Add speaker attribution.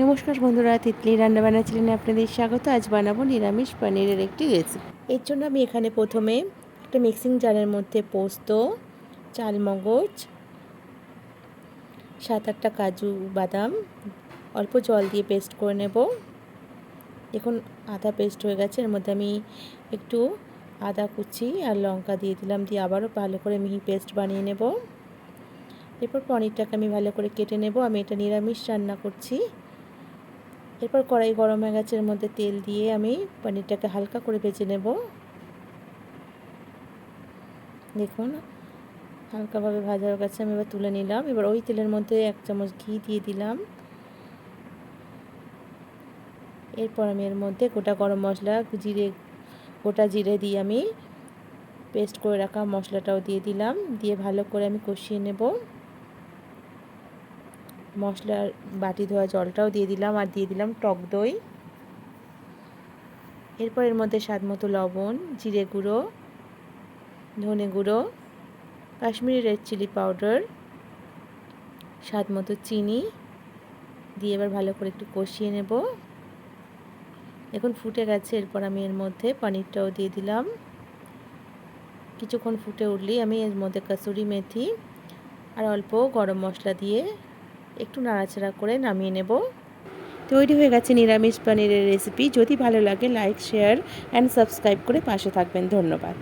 Speaker 1: নমস্কার বন্ধুরা, তিতলি রান্নাবান্না চ্যানেলে আপনাদের স্বাগত। আজ বানাবো নিরামিষ পনিরের একটি রেসিপি। এর জন্য আমি এখানে প্রথমে একটা মিক্সিং জারের মধ্যে পোস্ত, চালমগজ, 7-8টা কাজু বাদাম অল্প জল দিয়ে পেস্ট করে নেব। দেখুন আদা পেস্ট হয়ে গেছে। এর মধ্যে আমি একটু আদা কুচি আর লঙ্কা দিয়ে দিলাম, দিয়ে আবারও ভালো করে মিহি পেস্ট বানিয়ে নেব। এরপর পনিরটাকে আমি ভালো করে কেটে নেব। আমি এটা নিরামিষ রান্না করছি। এরপর কড়াই গরম হয়ে গেছে, এর মধ্যে তেল দিয়ে আমি পনিরটাকে হালকা করে ভেজে নেব। দেখুন হালকাভাবে ভাজা হয়ে গেছে, আমি এবার তুলে নিলাম। এবার ওই তেলের মধ্যে 1 চামচ ঘি দিয়ে দিলাম। এরপর আমি এর মধ্যে গোটা গরম মশলা, গোটা জিরে দিয়ে আমি পেস্ট করে রাখা মশলাটাও দিয়ে দিলাম। দিয়ে ভালো করে আমি কষিয়ে নেব। মশলার বাটি ধোয়া জলটাও দিয়ে দিলাম, আর দিয়ে দিলাম টক দই। এরপর এর মধ্যে স্বাদ মতো লবণ, জিরে গুঁড়ো, ধনে গুঁড়ো, কাশ্মীরি রেড চিলি পাউডার, স্বাদ মতো চিনি দিয়ে এবার ভালো করে একটু কষিয়ে নেব। এখন ফুটে গেছে। এরপর আমি এর মধ্যে পনিরটাও দিয়ে দিলাম। কিছুক্ষণ ফুটে উঠলেই আমি এর মধ্যে কসুরি মেথি আর অল্প গরম মশলা দিয়ে একটু নাড়াচাড়া করে নামিয়ে নেব। তৈরি হয়ে গেছে নিরামিষ পনিরের রেসিপি। যদি ভালো লাগে লাইক, শেয়ার অ্যান্ড সাবস্ক্রাইব করে পাশে থাকবেন। ধন্যবাদ।